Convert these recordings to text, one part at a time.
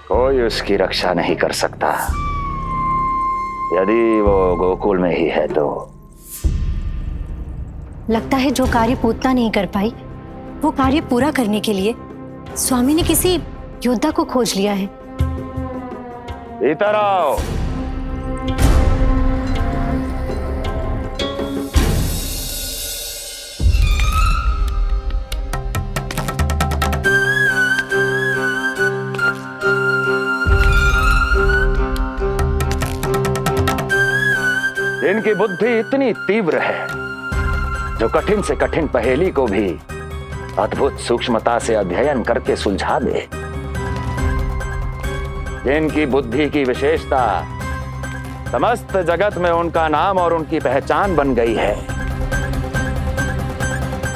कोई उसकी रक्षा नहीं कर सकता। यदि वो गोकुल में ही है तो। लगता है जो कार्य पूतना नहीं कर पाई, वो कार्य पूरा करने के लिए स्वामी ने किसी योद्धा को खोज लिया है। इधर आओ। इनकी बुद्धि इतनी तीव्र है जो कठिन से कठिन पहेली को भी अद्भुत सूक्ष्मता से अध्ययन करके सुलझा दे। जिनकी बुद्धि की विशेषता समस्त जगत में उनका नाम और उनकी पहचान बन गई है,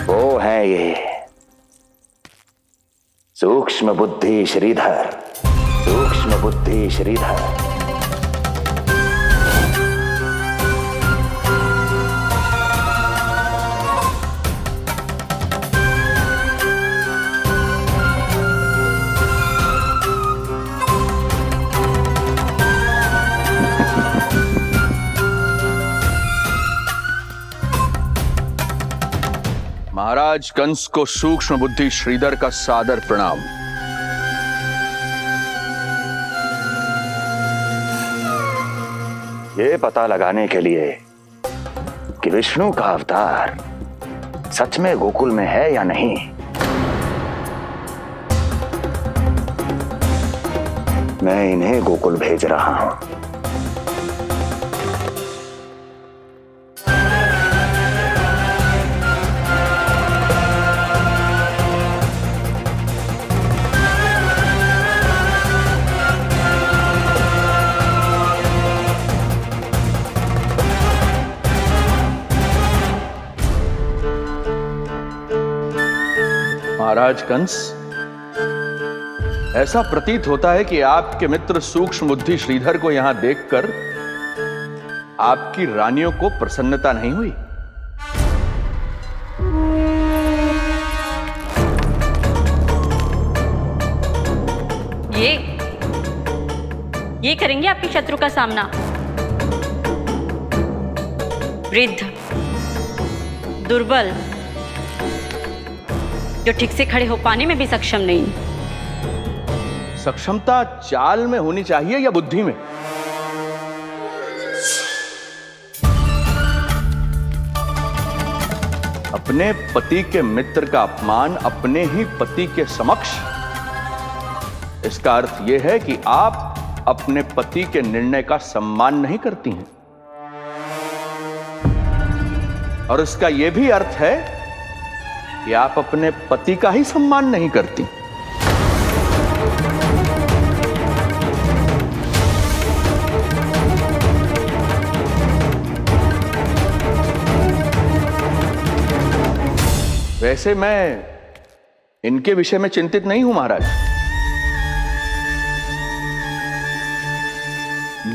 वो है ये सूक्ष्म बुद्धि श्रीधर। सूक्ष्म बुद्धि श्रीधर। महाराज कंस को सूक्ष्म बुद्धि श्रीधर का सादर प्रणाम। ये पता लगाने के लिए कि विष्णु का अवतार सच में गोकुल में है या नहीं, मैं इन्हें गोकुल भेज रहा हूं। महाराज कंस, ऐसा प्रतीत होता है कि आपके मित्र सूक्ष्म बुद्धि श्रीधर को यहां देखकर आपकी रानियों को प्रसन्नता नहीं हुई। ये करेंगे आपके शत्रु का सामना। वृद्ध, दुर्बल, जो ठीक से खड़े हो पाने में भी सक्षम नहीं। सक्षमता चाल में होनी चाहिए या बुद्धि में? अपने पति के मित्र का अपमान अपने ही पति के समक्ष, इसका अर्थ यह है कि आप अपने पति के निर्णय का सम्मान नहीं करती हैं। और इसका यह भी अर्थ है कि आप अपने पति का ही सम्मान नहीं करती। वैसे मैं इनके विषय में चिंतित नहीं हूं महाराज।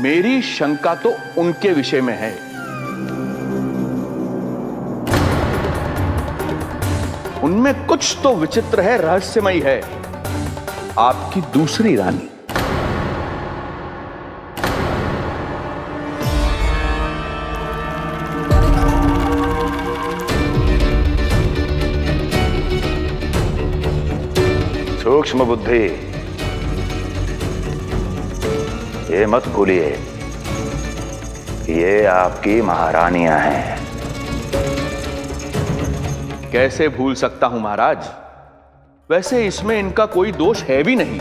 मेरी शंका तो उनके विषय में है। उनमें कुछ तो विचित्र है, रहस्यमयी है। आपकी दूसरी रानी। सूक्ष्म बुद्धि, ये मत भूलिए ये आपकी महारानियां हैं। कैसे भूल सकता हूं महाराज? वैसे इसमें इनका कोई दोष है भी नहीं।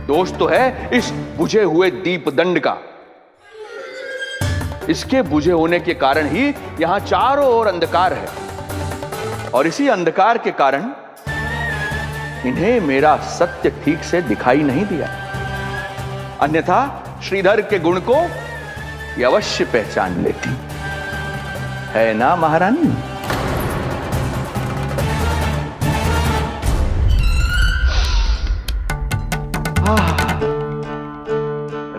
दोष तो है इस बुझे हुए दीपदंड का। इसके बुझे होने के कारण ही यहां चारों ओर अंधकार है, और इसी अंधकार के कारण इन्हें मेरा सत्य ठीक से दिखाई नहीं दिया। अन्यथा श्रीधर के गुण को ये अवश्य पहचान लेती, है ना महारानी?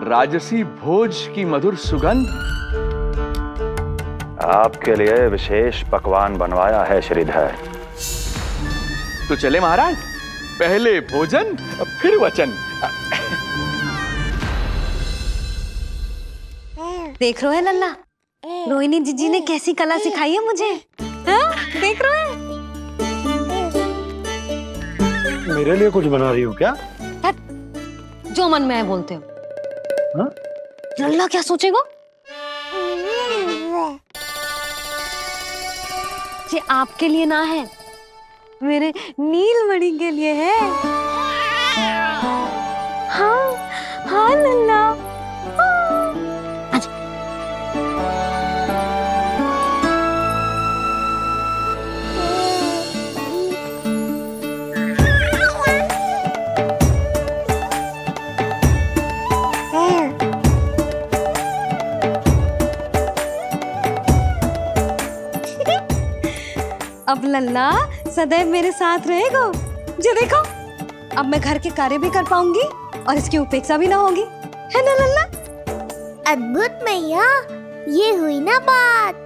राजसी भोज की मधुर सुगंध। आपके लिए विशेष पकवान बनवाया है श्रीधर। तो चले महाराज, पहले भोजन फिर वचन। देख रहे हो लल्ला, रोहिणी जीजी ने कैसी कला सिखाई है मुझे। हाँ? देख रहे हो? मेरे लिए कुछ बना रही हो क्या? जो मन में आए बोलते हो। हाँ? लल्ला क्या सोचेगा? ये आपके लिए ना है, मेरे नीलमणि के लिए है। हाँ हाँ लल्ला, अब लल्ला सदैव मेरे साथ रहेगा। जो देखो, अब मैं घर के कार्य भी कर पाऊंगी और इसकी उपेक्षा भी ना होगी, है ना लल्ला? अद्भुत मैया, ये हुई ना बात।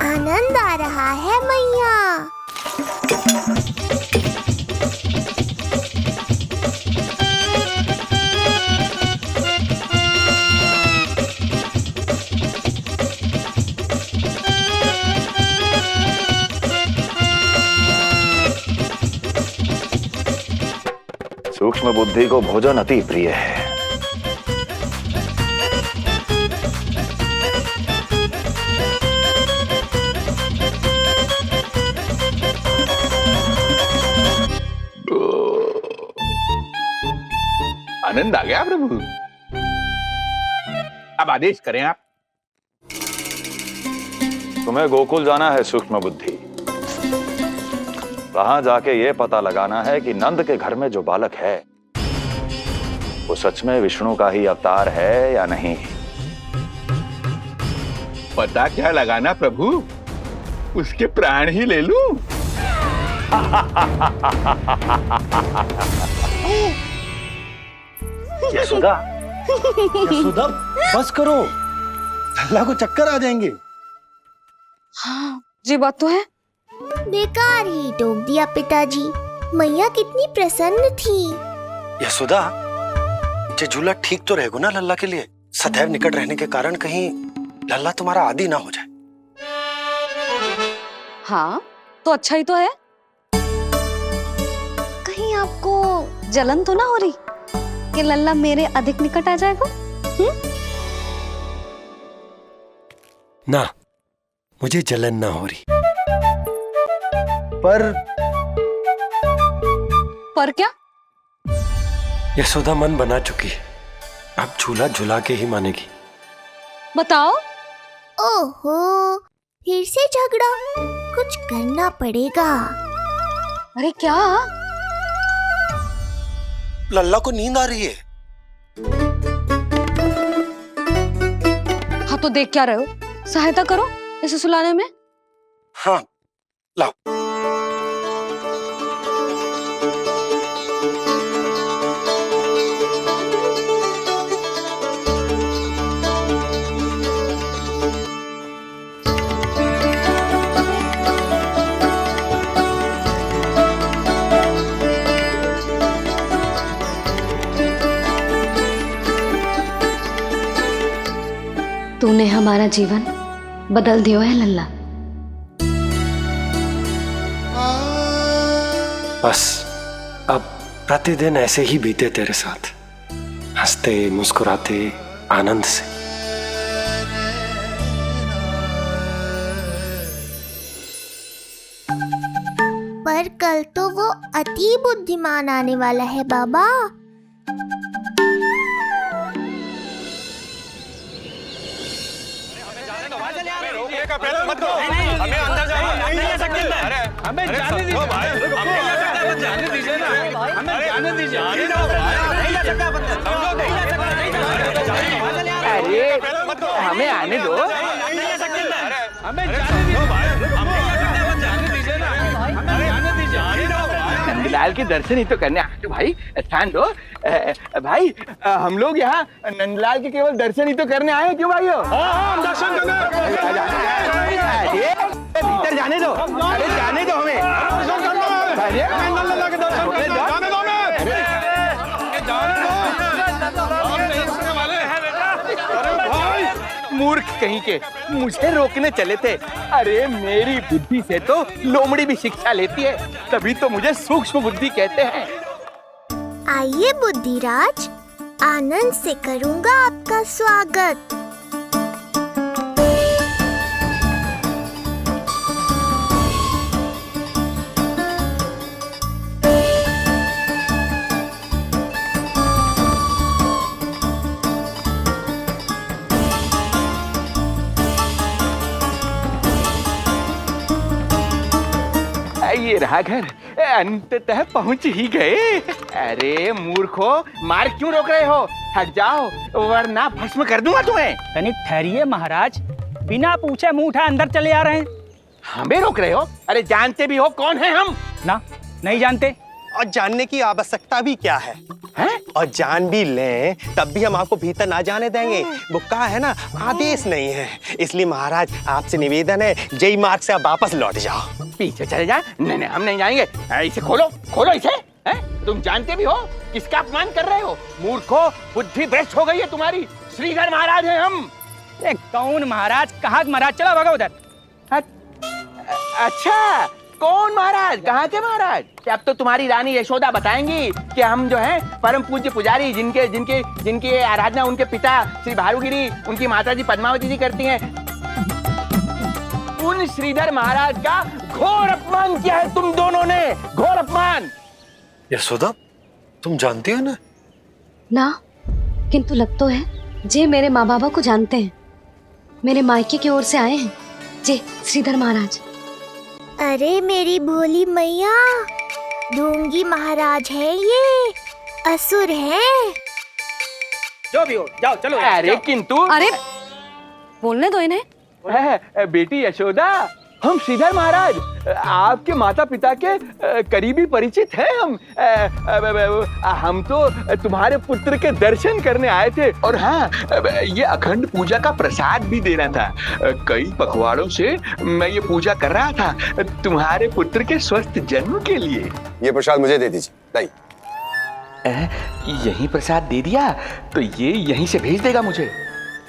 आनंद आ रहा है मैया। सूक्ष्म बुद्धि को भोजन अति प्रिय है। आनंद आ गया प्रभु। अब आदेश करें आप। तुम्हें गोकुल जाना है सूक्ष्म बुद्धि। वहां जाके ये पता लगाना है कि नंद के घर में जो बालक है वो सच में विष्णु का ही अवतार है या नहीं। पता क्या लगाना प्रभु, उसके प्राण ही ले लूं। यशोदा, यशोदा बस करो, लल्ला को चक्कर आ जाएंगे। हाँ, ये बात तो है। बेकार ही टोक दिया पिताजी। मैया कितनी प्रसन्न थी। यशोदा, ये झूला ठीक तो रहेगा ना लल्ला के लिए? सदैव निकट रहने के कारण कहीं लल्ला तुम्हारा आदी ना हो जाए। हाँ, तो अच्छा ही तो है। कहीं आपको जलन तो ना हो रही कि लल्ला मेरे अधिक निकट आ जाएगा? ना, मुझे जलन ना हो रही। पर क्या? यशोदा मन बना चुकी है, अब झूला झूला के ही मानेगी। बताओ। ओहो, फिर से झगड़ा। कुछ करना पड़ेगा। अरे क्या? लल्ला को नींद आ रही है। हाँ तो देख क्या रहे हो, सहायता करो इसे सुलाने में। हाँ, लाओ। तूने हमारा जीवन बदल दिया है लल्ला। बस अब प्रतिदिन ऐसे ही बीते तेरे साथ, हंसते मुस्कुराते आनंद से। पर कल तो वो अति बुद्धिमान आने वाला है बाबा। हमें अंदर जाने नहीं ले सकते। अरे हमें जाने दीजिए भाई, हमें जाने दीजिए ना, हमें जाने दीजिए। नहीं ले सकता बंदा, नहीं ले सकता, नहीं ले सकता। अरे हमें आने दो, नहीं ले सकते। हमें जाने दीजिए भाई, हमें जाने दीजिए ना। नंदलाल के दर्शन ही तो करने आए थे भाई, स्थान दो। भाई हम लोग यहाँ नंदलाल के केवल दर्शन ही तो करने आए हैं, क्यों भाई हो? हम दर्शन भीतर जाने दो, अरे जाने दो हमें। मूर्ख कहीं के, मुझे रोकने चले थे। अरे मेरी बुद्धि से तो लोमड़ी भी शिक्षा लेती है, तभी तो मुझे सूक्ष्म बुद्धि कहते हैं। आइए बुद्धिराज, आनंद से करूंगा आपका स्वागत। ये रहा घर, अंततः पहुंच ही गए। अरे मूर्खो, मार क्यों रोक रहे हो? हट जाओ वरना भस्म कर दूंगा तुम्हें। तनिक ठहरिए महाराज, बिना पूछे मुंह उठा अंदर चले आ रहे हैं। हमें रोक रहे हो? अरे जानते भी हो कौन है हम? ना, नहीं जानते। और जानने की आवश्यकता भी क्या है? हैं? और जान भी लें तब भी हम आपको भीतर ना जाने देंगे। वो कहा है ना, आदेश नहीं है। इसलिए महाराज आपसे निवेदन है, जय मार्ग से आप वापस लौट जाओ। पीछे चले जाए? नहीं हम नहीं जाएंगे। इसे खोलो, खोलो इसे। तुम जानते भी हो किसका अपमान कर रहे हो? मूर्खो, बुद्धि भ्रष्ट हो गई है तुम्हारी। श्रीधर महाराज हैं हम। कौन महाराज? कहाँ महाराज? चलो भगा उधर। अच्छा, कौन महाराज? कहाँ के महाराज? अब तो तुम्हारी रानी यशोदा बताएंगी कि हम जो हैं परम पूज्य पुजारी, जिनके जिनके जिनकी आराधना उनके पिता श्री भारुगिरी, उनकी माता जी पद्मावती जी करती हैं। उन श्रीधर महाराज का घोर अपमान किया है तुम दोनों ने, घोर अपमान। यशोदा, तुम जानती हो ना? ना, किंतु लग तो है जे मेरे माँ बाबा को जानते हैं। मेरे मायके की ओर से आए हैं जे श्रीधर महाराज। अरे मेरी भोली मैया, ढोंगी महाराज है ये, असुर है। जो भी हो, जाओ चलो। अरे किंतु अरे बोलने दो इन्हें। बेटी यशोदा, हम श्रीधर महाराज आपके माता पिता के करीबी परिचित हैं। हम तो तुम्हारे पुत्र के दर्शन करने आए थे। और हाँ, ये अखंड पूजा का प्रसाद भी देना था। कई पखवाड़ों से मैं ये पूजा कर रहा था तुम्हारे पुत्र के स्वस्थ जन्म के लिए। ये प्रसाद मुझे दे दीजिए। नहीं, यही प्रसाद दे दिया तो ये यहीं से भेज देगा मुझे।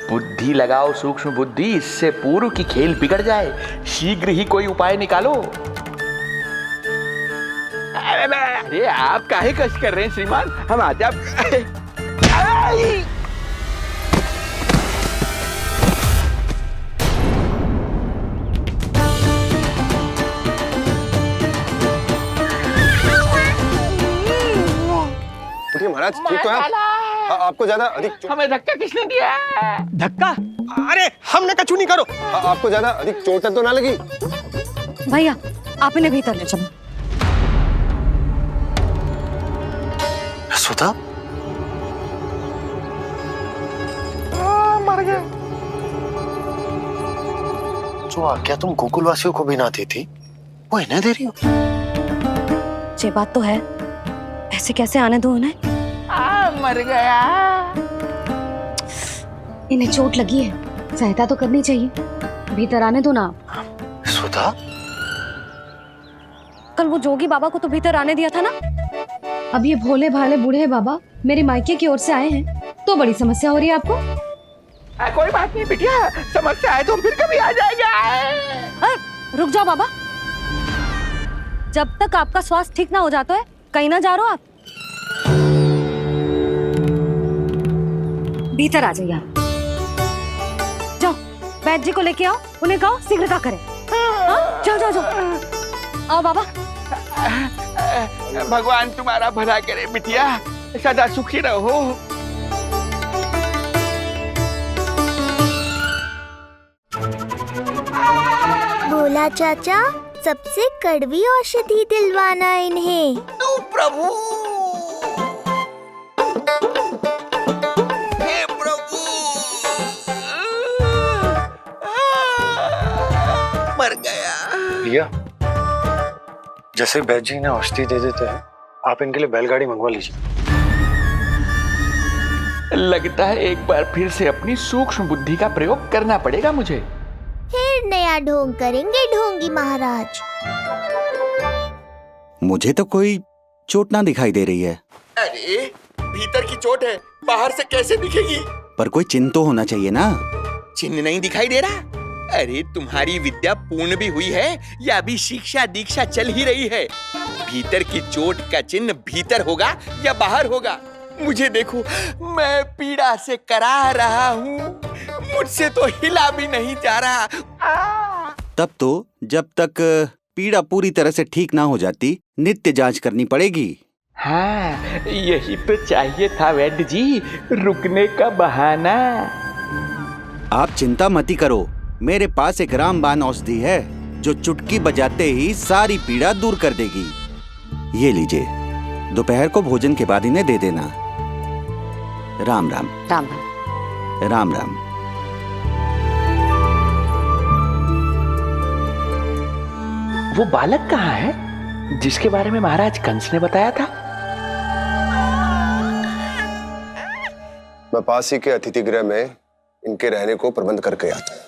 बुद्धि लगाओ, सूक्ष्म बुद्धि, इससे पूर्व की खेल बिगड़ जाए। शीघ्र ही कोई उपाय निकालो। अरे आप काहे कष्ट कर रहे हैं श्रीमान? हम आते आप। महाराज ठीक तो है? आपको ज्यादा अधिक हमें धक्का किसने दिया? धक्का? अरे हमने कछु नहीं करो। आपको ज्यादा अधिक चोट तो ना लगी? भैया, आप इन्हें भीतर ले चलो। यशोदा, मर गए। जो आज्ञा तुम गोकुल वासियों को भी ना दी थी, वो इन्हें दे रही हो? ये बात तो है, ऐसे कैसे आने दो उन्हें? मर गया। इन्हें चोट लगी है, सहायता तो करनी चाहिए। भीतर आने दो ना। यशोदा, कल वो जोगी बाबा को तो भीतर आने दिया था ना। अब ये भोले भाले बूढ़े बाबा मेरे मायके की ओर से आए हैं, तो बड़ी समस्या हो रही है आपको। कोई बात नहीं बिटिया, समस्या है तो फिर कभी आ जाएगा। रुक जाओ बाबा, जब तक आपका स्वास्थ्य ठीक ना हो जाता है कहीं ना जा रहे हो आप। भीतर आ जाइए आप। जाओ वैद्य जी को लेके आओ, उन्हें कहो शीघ्रता करें। हाँ? जाओ जाओ जाओ। आओ बाबा। भगवान तुम्हारा भला करे बिटिया, सदा सुखी रहो। भोला चाचा, सबसे कड़वी औषधि दिलवाना इन्हें। तू प्रभु, हे प्रभु, मर गया। भैया, जैसे वैद्य जी ने औषधि दे देते हैं, आप इनके लिए बैलगाड़ी मंगवा लीजिए। लगता है एक बार फिर से अपनी सूक्ष्म बुद्धि का प्रयोग करना पड़ेगा मुझे। फिर नया ढोंग करेंगे ढोंगी महाराज। मुझे तो कोई चोट ना दिखाई दे रही है। अरे भीतर की चोट है, बाहर से कैसे दिखेगी? पर कोई चिन्ह तो होना चाहिए ना। चिन्ह नहीं दिखाई दे रहा? अरे तुम्हारी विद्या पूर्ण भी हुई है या अभी शिक्षा दीक्षा चल ही रही है? भीतर की चोट का चिन्ह भीतर होगा या बाहर होगा? मुझे देखो, मैं पीड़ा से करा रहा हूँ, मुझसे तो हिला भी नहीं जा रहा। तब तो जब तक पीड़ा पूरी तरह से ठीक ना हो जाती नित्य जांच करनी पड़ेगी। हाँ, यही तो चाहिए था वैद्य जी, रुकने का बहाना। आप चिंता मती करो, मेरे पास एक रामबाण औषधि है जो चुटकी बजाते ही सारी पीड़ा दूर कर देगी। ये लीजिए, दोपहर को भोजन के बाद इन्हें दे देना। राम राम। राम राम राम। वो बालक कहाँ है जिसके बारे में महाराज कंस ने बताया था? मैं पास ही के अतिथि गृह में इनके रहने को प्रबंध करके आता हूँ।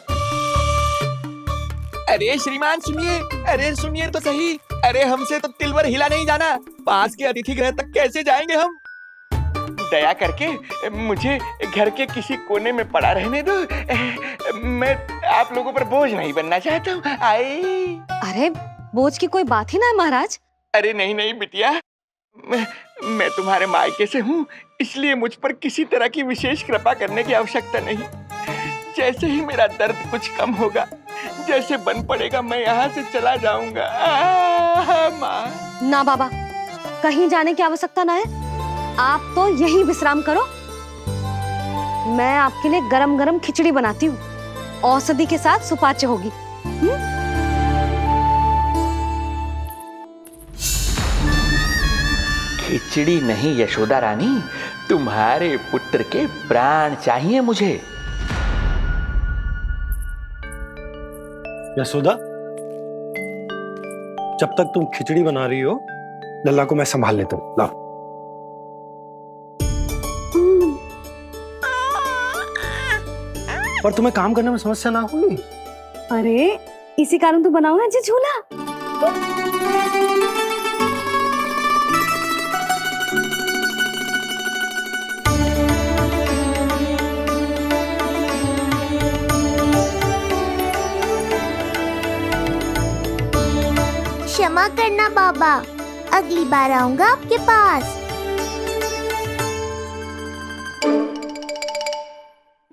अरे श्रीमान सुनिए, अरे सुनिए तो सही। अरे हमसे तो तिलवर हिला नहीं जाना, पास के अतिथि गृह तक कैसे जाएंगे हम? दया करके मुझे घर के किसी कोने में पड़ा रहने दो। मैं आप लोगों पर बोझ नहीं बनना चाहता हूँ। आई। अरे बोझ की कोई बात ही ना है महाराज। अरे नहीं नहीं बिटिया, मैं तुम्हारे मायके से हूँ, इसलिए मुझ पर किसी तरह की विशेष कृपा करने की आवश्यकता नहीं। जैसे ही मेरा दर्द कुछ कम होगा, जैसे बन पड़ेगा, मैं यहाँ से चला जाऊंगा। माँ। ना बाबा, कहीं जाने की आवश्यकता ना है, आप तो यहीं विश्राम करो। मैं आपके लिए गरम गरम खिचड़ी बनाती हूँ, औषधि के साथ सुपाच्य होगी। खिचड़ी नहीं यशोदा रानी, तुम्हारे पुत्र के प्राण चाहिए मुझे। यशोदा, जब तक तुम खिचड़ी बना रही हो, लल्ला को मैं संभाल लेता हूँ। लाओ। पर तुम्हें काम करने में समस्या ना होगी? अरे इसी कारण तो बनाओ ना जी झूला। क्षमा करना बाबा, अगली बार आऊंगा आपके पास।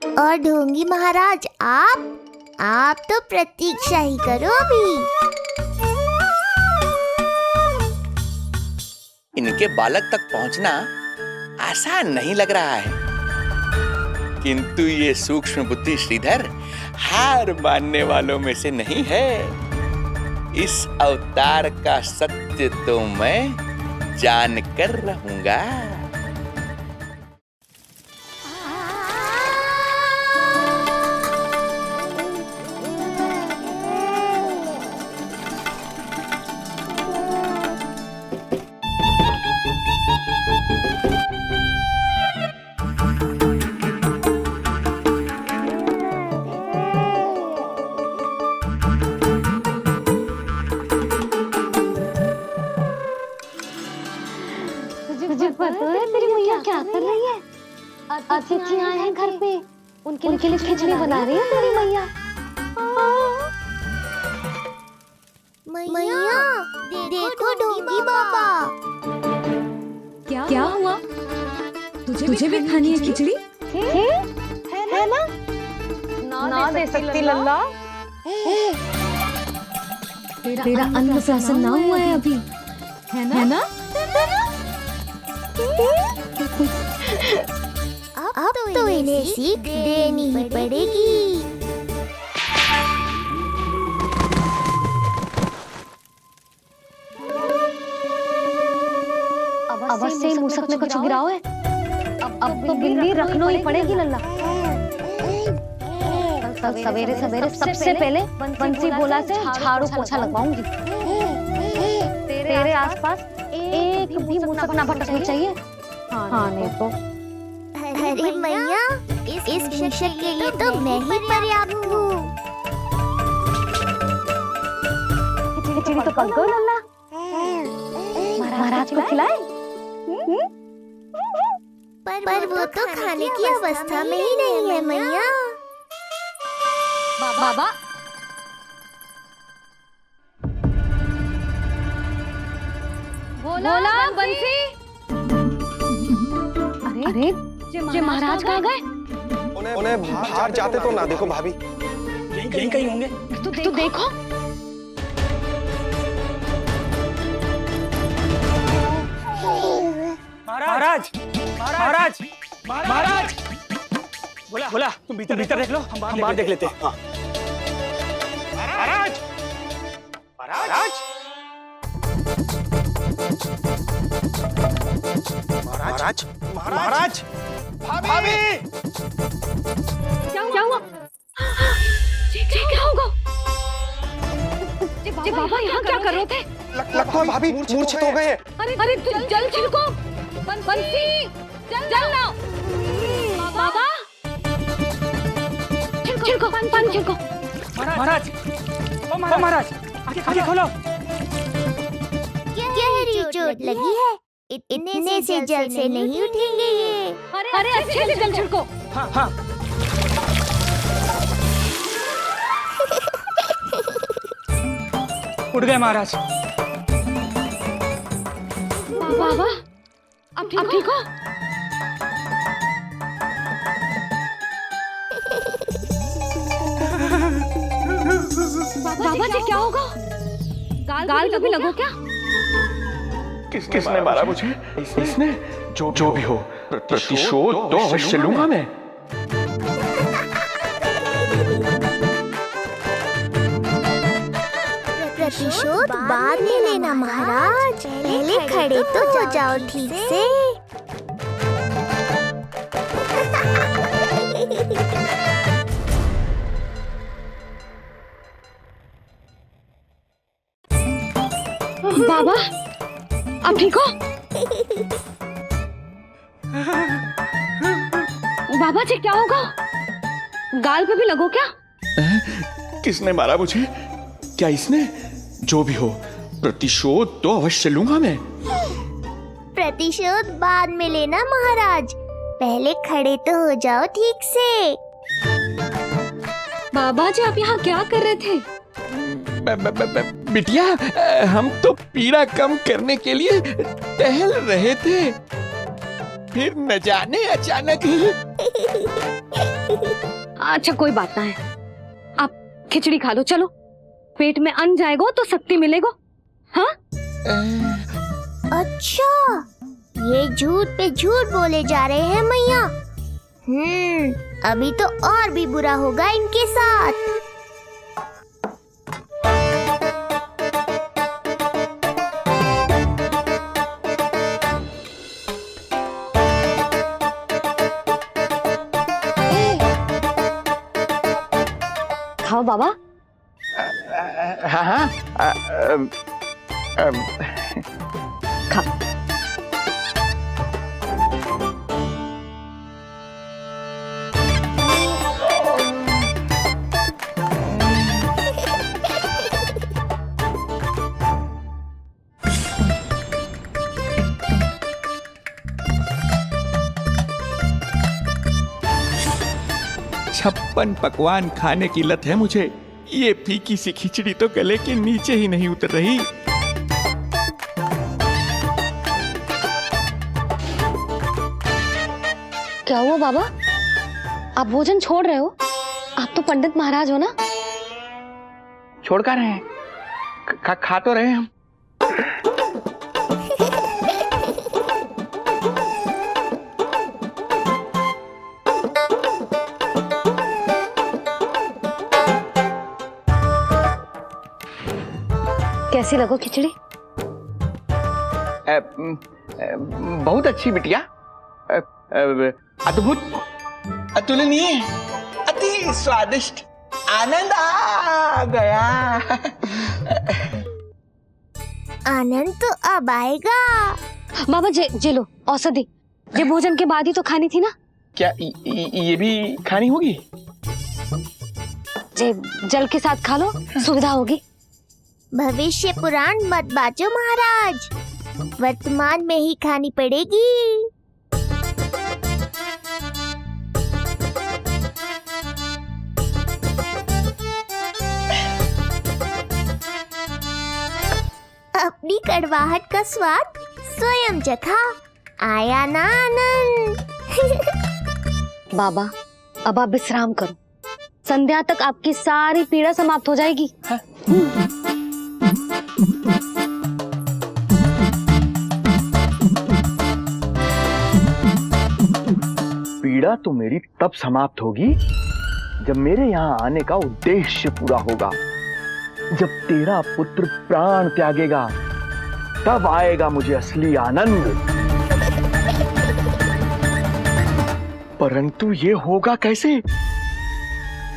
और ढोंगी महाराज, आप तो प्रतीक्षा ही करो अभी। इनके बालक तक पहुंचना आसान नहीं लग रहा है, किंतु ये सूक्ष्म बुद्धि श्रीधर हार मानने वालों में से नहीं है। इस अवतार का सत्य तो मैं जान कर रहूंगा। तुझे पता है तेरी मैया क्या कर रही है? अतिथि आए हैं घर पे, उनके लिए खिचड़ी बना रही है तेरी मैया। मैया देखो ढोंगी बाबा। क्या हुआ? तुझे भी खानी है खिचड़ी? है ना? ना दे सकती लल्ला। तेरा अन्न प्राशन ना हुआ है अभी, है ना? अब तो इन्हें सीख देनी ही पड़ेगी। अवश्य ही मूसक में कुछ गिराओ है। अब तो गिल्ली रखना ही पड़ेगी लल्ला। कल सवेरे सवेरे सबसे पहले बंसी बोला से झाड़ू पोछा लगवाऊंगी। तेरे आसपास एक भी मुसक ना भटकनी चाहिए। हाँ नहीं तो अरे मैया, इस मिशन के लिए तो मैं ही पर्याप्त हूँ। खिचड़ी तो पक गई लल्ला, महाराज को खिलाए। पर वो तो खाने की अवस्था में ही नहीं है मैया। बाबा बोला बंसी। अरे जे महाराज कहाँ गए? उन्हें बाहर जाते तो ना देखो भाभी। यहीं कहीं होंगे। तू देखो। महाराज महाराज महाराज, बोला तुम भीतर देख लो, हम बाहर देख लेते हैं। महाराज महाराज महाराज महाराज भाभी। क्या हुआ? क्या होगा? जी बाबा यहाँ क्या कर रहे थे? लगता है भाभी मूर्छित हो गए हैं। अरे तू जल छिड़को, बंसी जल लाओ। बाबा छिड़को पानी छिड़को। महाराज ओ महाराज, आंखें खोलो। गहरी चोट लगी है, इतने से जल से नहीं उठेंगे ये। अरे अच्छे से जल छिड़को। हाँ उठ गए महाराज। बाबा अब ठीक हो? बाबा जी क्या होगा? गाल कभी लगो क्या? किसने मारा मुझे? इसने? जो भी हो, प्रतिशोध तो अवश्य लूंगा मैं। प्रतिशोध बाद में लेना महाराज, पहले खड़े तो हो जाओ ठीक से। बाबा अब ठीक हो? बाबा जी क्या होगा? गाल पे भी लगो क्या? किसने मारा मुझे? क्या इसने? जो भी हो, प्रतिशोध तो अवश्य लूंगा मैं। प्रतिशोध बाद में लेना महाराज, पहले खड़े तो हो जाओ ठीक से। बाबा जी आप यहाँ क्या कर रहे थे? बिटिया, हम तो पीड़ा कम करने के लिए टहल रहे थे, फिर न जाने अचानक। अच्छा कोई बात ना है, आप खिचड़ी खा लो। चलो, पेट में अन्न जाएगा तो शक्ति मिलेगा। हाँ? अच्छा, ये झूठ पे झूठ बोले जा रहे हैं मैया। अभी तो और भी बुरा होगा इनके साथ। खाओ बाबा। हाँ खा। छप्पन पकवान खाने की लत है मुझे। ये फीकी सी खिचड़ी तो गले के नीचे ही नहीं उतर रही। क्या हुआ बाबा? आप भोजन छोड़ रहे हो? आप तो पंडित महाराज हो ना? छोड़ कर रहे हैं, खा तो रहे हैं हम। कैसी लगो खिचड़ी? बहुत अच्छी बिटिया, अद्भुत, अतुलनीय, अति स्वादिष्ट, आनंद आ गया। आनंद तो अब आएगा। बाबा जे लो औषधि, ये भोजन के बाद ही तो खानी थी ना। क्या ये भी खानी होगी? जे जल के साथ खा लो, सुविधा होगी। भविष्य पुराण मत बाजो महाराज, वर्तमान में ही खानी पड़ेगी। अपनी कड़वाहट का स्वाद स्वयं चखा, आया ना आनंद। बाबा अब आप विश्राम करो, संध्या तक आपकी सारी पीड़ा समाप्त हो जाएगी। पीड़ा तो मेरी तब समाप्त होगी जब मेरे यहाँ आने का उद्देश्य पूरा होगा। जब तेरा पुत्र प्राण त्यागेगा तब आएगा मुझे असली आनंद। परंतु ये होगा कैसे?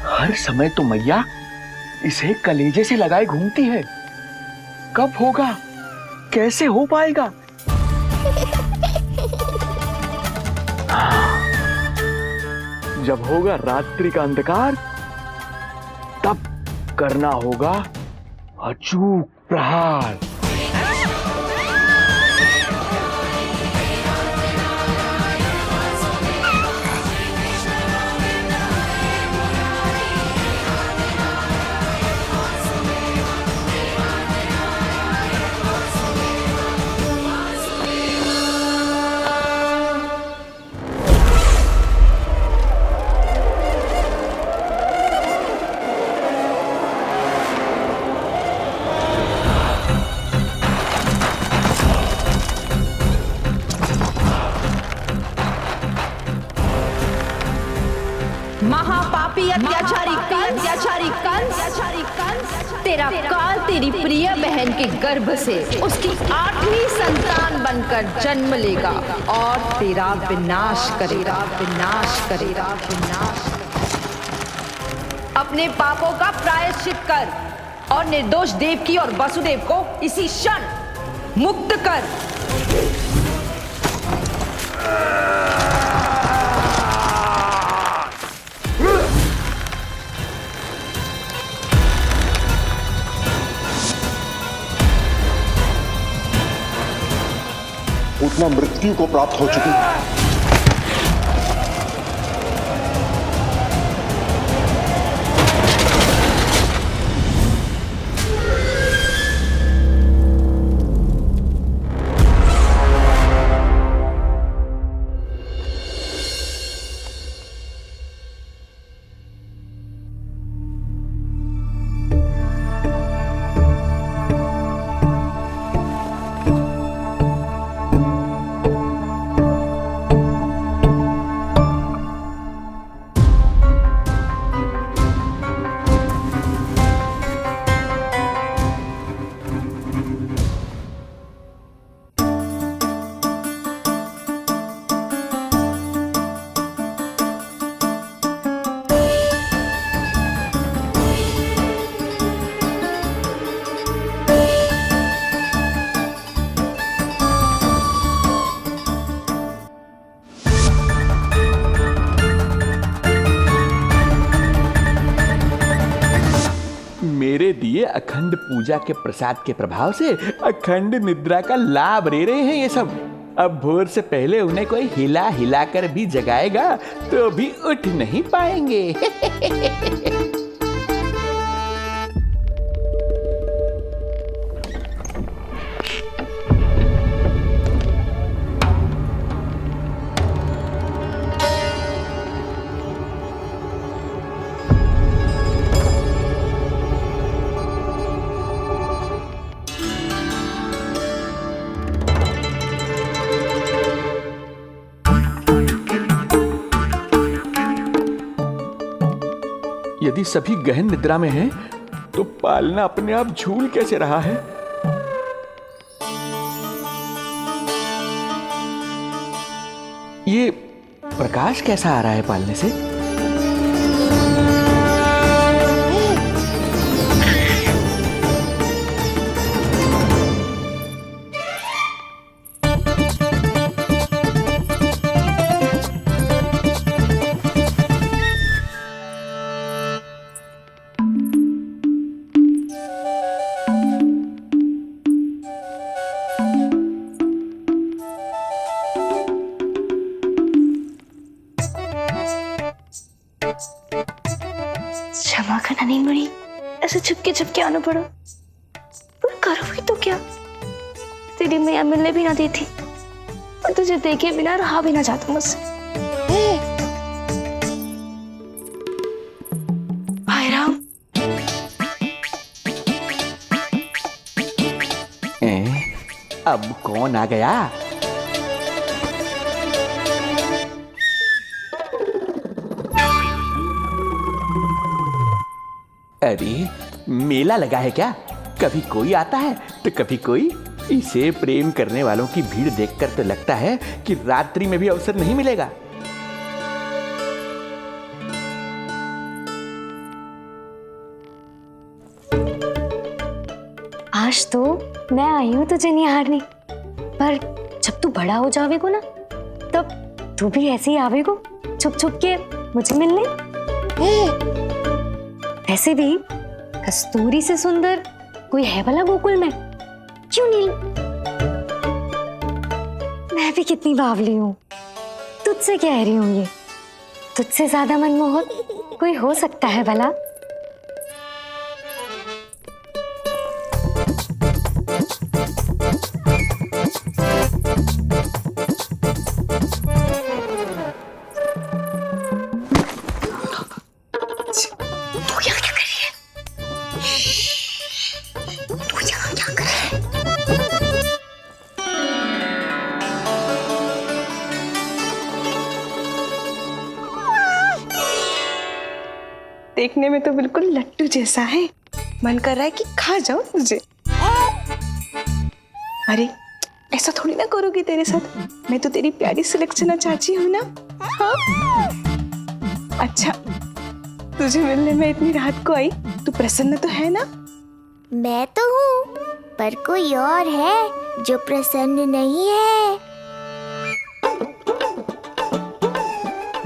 हर समय तो मैया इसे कलेजे से लगाए घूमती है। कब होगा, कैसे हो पाएगा? जब होगा रात्रि का अंधकार तब करना होगा अचूक प्रहार। महापापी अत्याचारी कंस, तेरा काल तेरी प्रिय बहन के गर्भ से उसकी 8वीं संतान बनकर जन्म लेगा और तेरा विनाश करेगा। अपने पापों का प्रायश्चित कर और निर्दोष देवकी और वसुदेव को इसी क्षण मुक्त कर। उतना मृत्यु को प्राप्त हो चुकी है। मेरे दिए अखंड पूजा के प्रसाद के प्रभाव से अखंड निद्रा का लाभ ले रहे हैं ये सब। अब भोर से पहले उन्हें कोई हिला हिलाकर भी जगाएगा तो भी उठ नहीं पाएंगे। यदि सभी गहन निद्रा में हैं, तो पालना अपने आप झूल कैसे रहा है? ये प्रकाश कैसा आ रहा है पालने से? नींद बड़ी ऐसे छुपके आना पड़ा, पर करो भी तो क्या? तेरी मैया मिलने भी ना देती और तुझे देखे बिना रहा भी ना जाता मुझसे। भाई राम, अब कौन आ गया? अरे मेला लगा है क्या? कभी कोई आता है तो कभी कोई। इसे प्रेम करने वालों की भीड़ देखकर तो लगता है कि रात्रि में भी अवसर नहीं मिलेगा। आज तो मैं आई हूँ तुझे निहारने, पर जब तू बड़ा हो जावेगो ना, तब तू भी ऐसे ही आवेगो छुप छुप के मुझे मिलने। वैसे भी कस्तूरी से सुंदर कोई है भला गोकुल में? क्यों नील? मैं भी कितनी बावली हूँ, तुझसे कह रही हूँ ये। तुझसे ज्यादा मनमोहक कोई हो सकता है भला? देखने में तो बिल्कुल लट्टू जैसा है, मन कर रहा है कि खा जाओ तुझे। अरे ऐसा थोड़ी ना करोगी तेरे साथ, मैं तो तेरी प्यारी सुलक्षणा चाची हूँ ना। हाँ? अच्छा, तुझे मिलने में इतनी रात को आई, तू प्रसन्न तो है ना? मैं तो हूँ, पर कोई और है जो प्रसन्न नहीं है।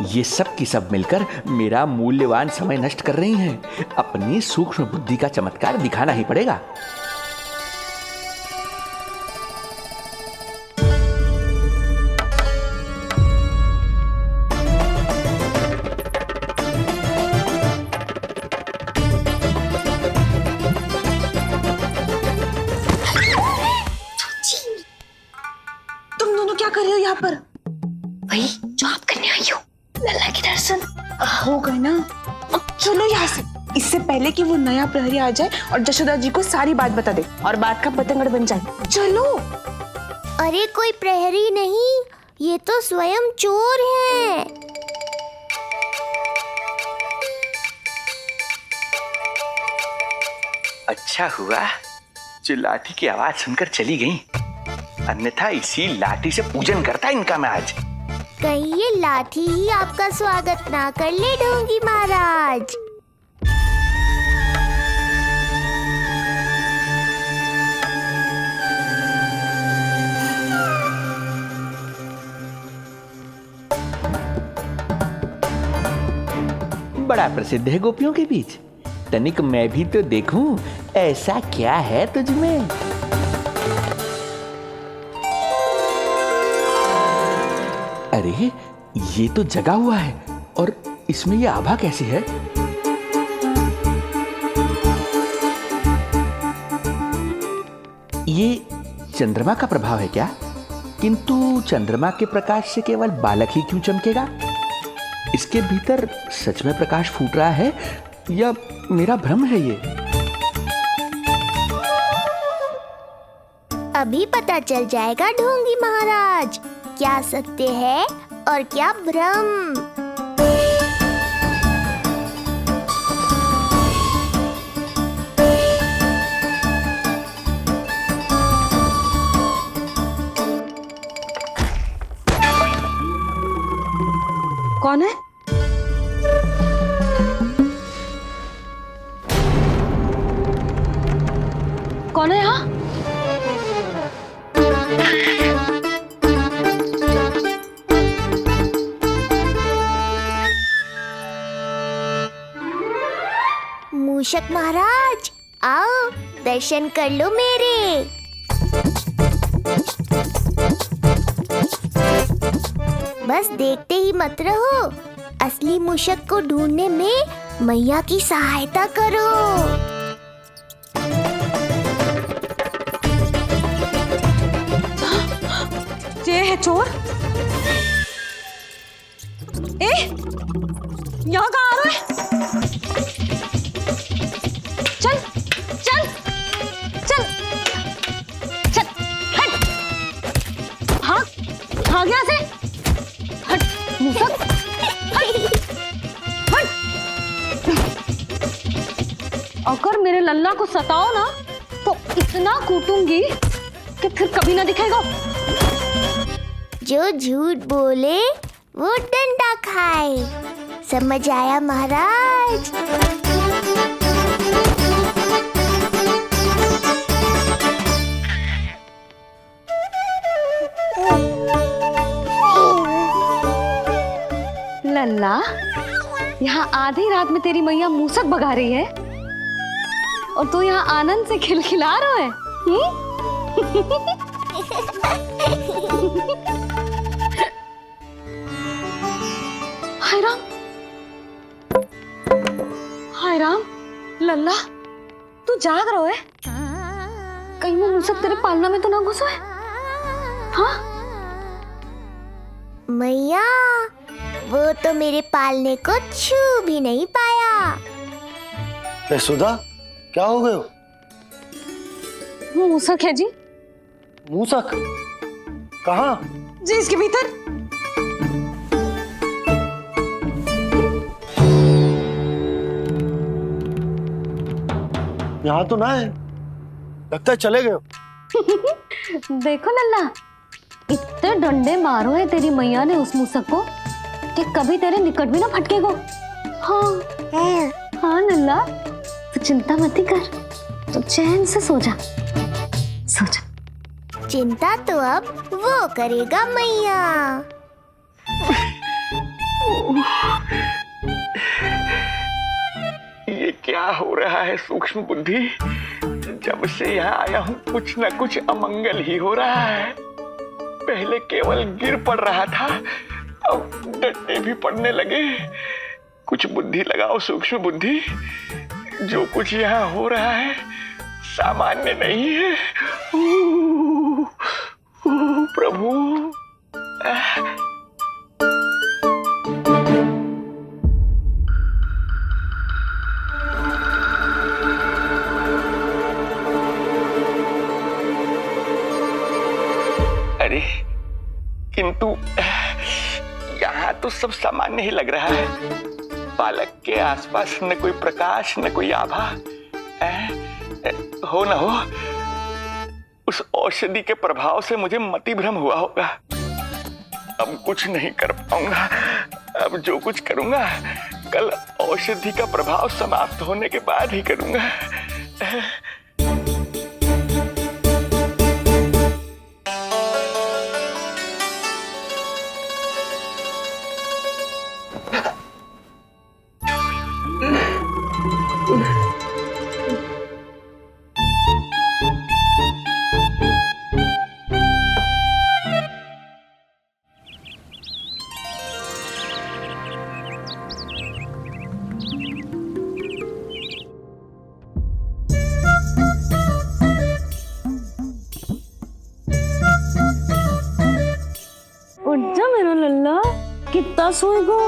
ये सब की सब मिलकर मेरा मूल्यवान समय नष्ट कर रही हैं। अपनी सूक्ष्म बुद्धि का चमत्कार दिखाना ही पड़ेगा। तुम दोनों क्या कर रहे हो यहाँ पर? वही जो आप करने आई हो, लल्ला के दर्शन। हो गए ना, अब चलो यहाँ से, इससे पहले कि वो नया प्रहरी आ जाए और जशोदा जी को सारी बात बता दे और बात का पतंगड़ बन जाए। चलो। अरे कोई प्रहरी नहीं, ये तो स्वयं चोर है। अच्छा हुआ जो लाठी की आवाज सुनकर चली गई, अन्यथा इसी लाठी से पूजन करता इनका मैं आज। कहीं ये लाठी ही आपका स्वागत ना कर ले ढोंगी महाराज। बड़ा प्रसिद्ध है गोपियों के बीच, तनिक मैं भी तो देखूं ऐसा क्या है तुझ में। अरे ये तो जगा हुआ है, और इसमें ये आभा कैसी है? ये चंद्रमा का प्रभाव है क्या? किंतु चंद्रमा के प्रकाश से केवल बालक ही क्यों चमकेगा? इसके भीतर सच में प्रकाश फूट रहा है या मेरा भ्रम है ये? अभी पता चल जाएगा ढोंगी महाराज, क्या सत्य है और क्या भ्रम। कौन है? कौन है यहाँ? मूषक महाराज आओ, दर्शन कर लो मेरे। बस देखते ही मत रहो, असली मूषक को ढूंढने में मैया की सहायता करो। ये है चोर। ए, यहाँ कहाँ आ रहा है? चल, चल, चल, चल, हट। हाँ, भाग यहाँ से। हट, मूसक, हट, हट। अगर मेरे लल्ला को सताओ ना, तो इतना कूटूंगी कि फिर कभी ना दिखेगा। जो झूठ बोले वो डंडा खाए, समझ आया महाराज? लल्ला, यहाँ आधी रात में तेरी मैया मूसक भगा रही है और तू यहाँ आनंद से खिलखिला रहा है। हाय राम, हाय राम, लल्ला, तू जाग रहा है? कहीं वो मूसक तेरे पालना में तो ना घुसा है? हाँ? मैया, वो तो मेरे पालने को छू भी नहीं पाया। ए सुधा, क्या हो गए हो? वो मूसक है जी। मूसक? कहाँ? जी इसके भीतर। यहाँ तो ना है, लगता है चले गए हो। देखो लल्ला, इतने डंडे मारो है तेरी मैया ने उस मूसक को कि कभी तेरे निकट भी ना फटकेगो। हाँ हाँ लल्ला, तू चिंता मत कर, तो चैन से सो जा, सो जा। चिंता तो अब वो करेगा मैया। ये क्या हो रहा है सूक्ष्म बुद्धि? जब से यहाँ आया हूँ कुछ न कुछ अमंगल ही हो रहा है। पहले केवल गिर पड़ रहा था, अब डंडे भी पड़ने लगे। कुछ बुद्धि लगाओ सूक्ष्म बुद्धि, जो कुछ यहाँ हो रहा है सामान्य नहीं है। प्रभु, अरे किंतु यहाँ तो सब सामान्य ही लग रहा है। बालक के आसपास न कोई प्रकाश न कोई आभा। हो न हो उस औषधि के प्रभाव से मुझे मति भ्रम हुआ होगा। अब कुछ नहीं कर पाऊंगा। अब जो कुछ करूंगा कल औषधि का प्रभाव समाप्त होने के बाद ही करूंगा। मेरा लल्ला, कितना सोएगो,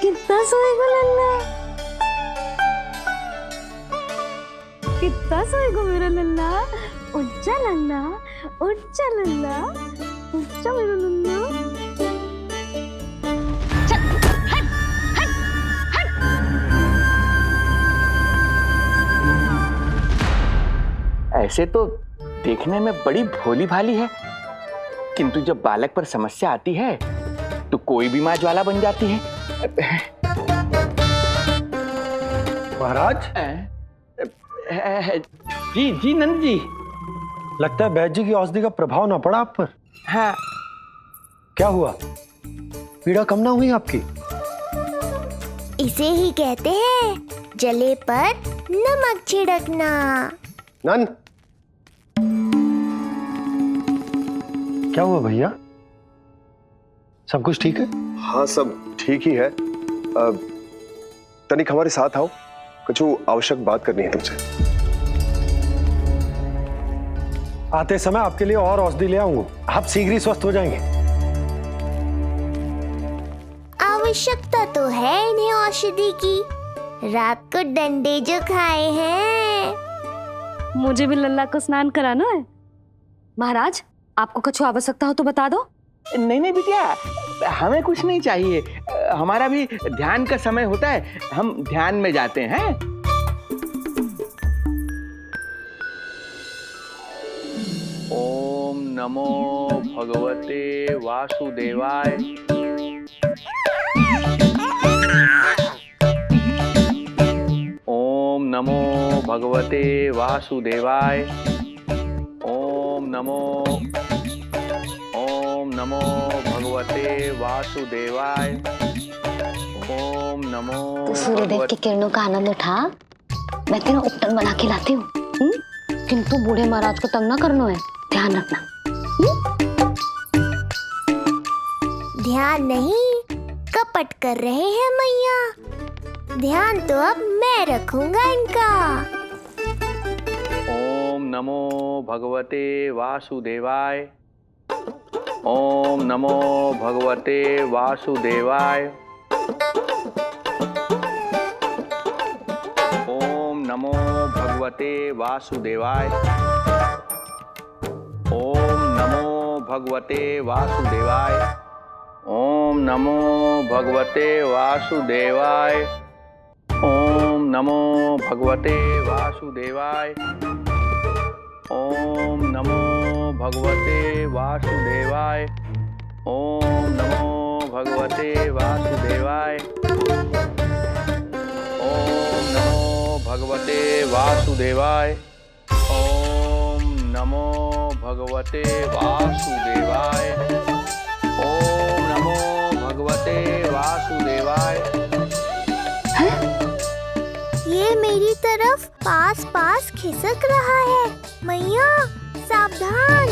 कितना सोएगो लल्ला, कितना सोएगो मेरा लल्ला। उच्चा लल्ला, उच्चा लल्ला, उच्चा मेरा लल्ला। चल, हट, हट, हट। ऐसे तो देखने में बड़ी भोली भाली है, किंतु जब बालक पर समस्या आती है तो कोई भी माँ ज्वाला बन जाती है। महाराज? जी जी नंद जी। लगता है बैद जी की औषधि का प्रभाव ना पड़ा आप पर। हाँ। क्या हुआ? पीड़ा कम ना हुई आपकी? इसे ही कहते हैं जले पर नमक छिड़कना। नंद, क्या हुआ भैया? सब कुछ ठीक है? हाँ सब ठीक ही है। तनिक हमारे साथ आओ, कुछ आवश्यक बात करनी है तुमसे। आते समय आपके लिए और औषधि ले आऊंगा, आप शीघ्र ही स्वस्थ हो जाएंगे। आवश्यकता तो है इन्हें औषधि की, रात को डंडे जो खाए हैं। मुझे भी लल्ला को स्नान कराना है। महाराज, आपको कुछ आवश्यकता हो तो बता दो। नहीं नहीं बिटिया, हमें कुछ नहीं चाहिए, हमारा भी ध्यान का समय होता है, हम ध्यान में जाते हैं। ओम नमो भगवते वासुदेवाय। ओम नमो भगवते वासुदेवाय। ओम नमो भगवते वासुदेवाय। ओम नमो सूर्यदेव की किरणों का आनंद उठा, मैं तेरा उपटन बना के लाती हूँ। किंतु बूढ़े महाराज को तंग ना करना है, ध्यान रखना। ध्यान नहीं, कपट कर रहे हैं मैया। ध्यान तो अब मैं रखूंगा इनका। ओम नमो भगवते वासुदेवाय। ओम नमो भगवते वासुदेवाय। ओम नमो भगवते वासुदेवाय। ओम नमो भगवते वासुदेवाय। ओम नमो भगवते वासुदेवाय। ओम नमो भगवते वासुदेवाय। ओम नमो भगवते वासुदेवाय। ओम नमो भगवते वासुदेवाय। ओम नमो भगवते वासुदेवाय। ओम नमो भगवते वासुदेवाय। ओम नमो भगवते वासुदेवाय। ये मेरी तरफ पास पास खिसक रहा है, मैया सावधान।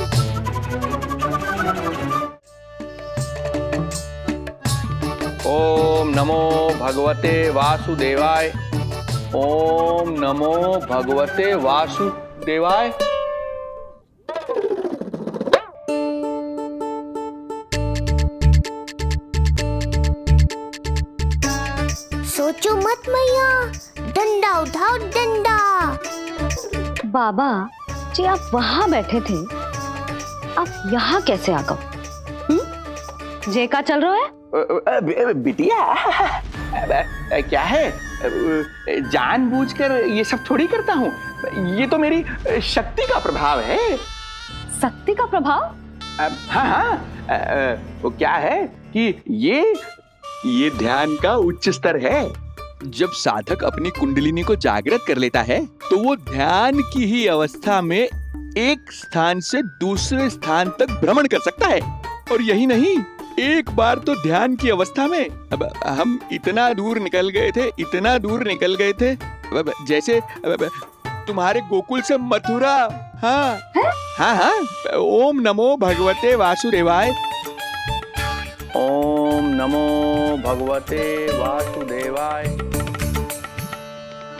ओम नमो भगवते वासुदेवाय। ओम नमो भगवते वासुदेवाय। सोचो मत मैया, डंडा उठाओ डंडा। बाबा जी, आप वहां बैठे थे, आप यहाँ कैसे आ गए? जे का चल रहा है? बिटिया, क्या है, जानबूझकर ये सब थोड़ी करता हूँ, ये तो मेरी शक्ति का प्रभाव है। शक्ति का प्रभाव? हाँ हाँ, वो क्या है कि ये ध्यान का उच्च स्तर है। जब साधक अपनी कुंडलिनी को जागृत कर लेता है तो वो ध्यान की ही अवस्था में एक स्थान से दूसरे स्थान तक भ्रमण कर सकता है। और यही नहीं, एक बार तो ध्यान की अवस्था में अब हम इतना दूर निकल गए थे जैसे तुम्हारे गोकुल से मथुरा। हाँ हाँ हाँ। ओम नमो भगवते वासुदेवाय। ओम नमो भगवते वासुदेवाय।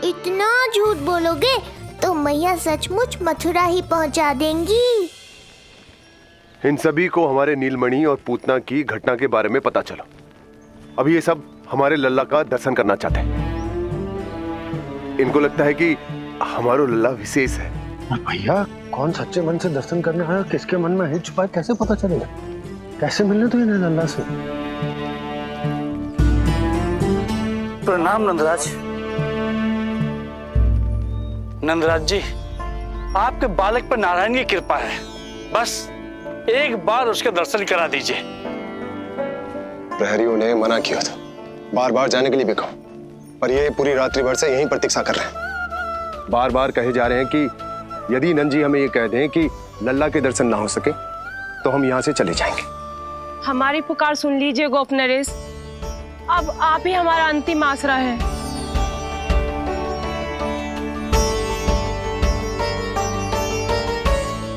इतना झूठ बोलोगे तो मैया सचमुच मथुरा ही पहुंचा देंगी। इन सभी को हमारे नीलमणि और पूतना की घटना के बारे में पता चला। अभी ये सब हमारे लल्ला का दर्शन करना चाहते हैं। इनको लगता है कि हमारा लल्ला विशेष है। भैया, कौन सच्चे मन से दर्शन करने आया, किसके मन में हित छुपा है, कैसे पता चलेगा? कैसे मिलने तो इन्हें लल्ला से? प्रणाम नंदराज। नंदराज जी, आपके बालक पर नारायण की कृपा है, बस एक बार उसके दर्शन करा दीजिए। प्रहरियों ने मना किया था, बार बार जाने के लिए भी कहा, पर ये पूरी रात्रि भर से यहीं प्रतीक्षा कर रहे हैं। बार बार कहे जा रहे हैं कि यदि नंद जी हमें ये कह दें कि लल्ला के दर्शन ना हो सके तो हम यहाँ से चले जाएंगे। हमारी पुकार सुन लीजिए गोप नरेश, अब आप ही हमारा अंतिम आसरा है।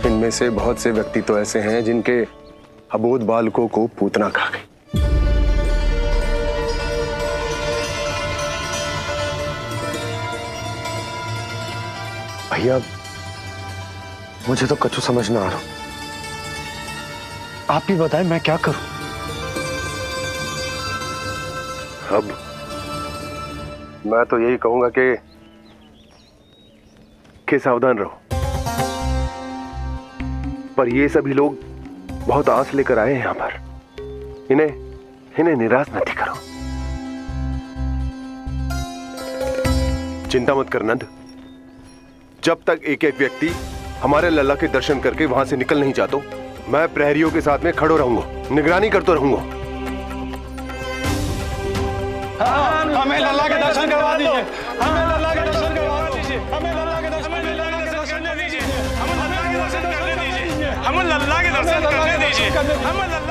इनमें से बहुत से व्यक्ति तो ऐसे हैं जिनके अबोध बालकों को पूतना खा गई। भैया मुझे तो कछु समझ ना आ रहा। आप ही बताएं मैं क्या करूं? अब मैं तो यही कहूंगा कि सावधान रहो। पर ये सभी लोग बहुत आस लेकर आए हैं यहाँ पर। इन्हें निराश मत करो। चिंता मत कर नंद। जब तक एक एक व्यक्ति हमारे लल्ला के दर्शन करके वहां से निकल नहीं जाता, मैं प्रहरियों के साथ में खड़ो रहूंगा, निगरानी करता रहूंगा। हमें लल्ला के दर्शन करवा दीजिए, हमें लल्ला के दर्शन करवा दीजिए, हमें लल्ला के दर्शन करने दीजिए, हमें लल्ला के दर्शन करने दीजिए, हमें लल्ला के दर्शन करने दीजिए, हमें लल्ला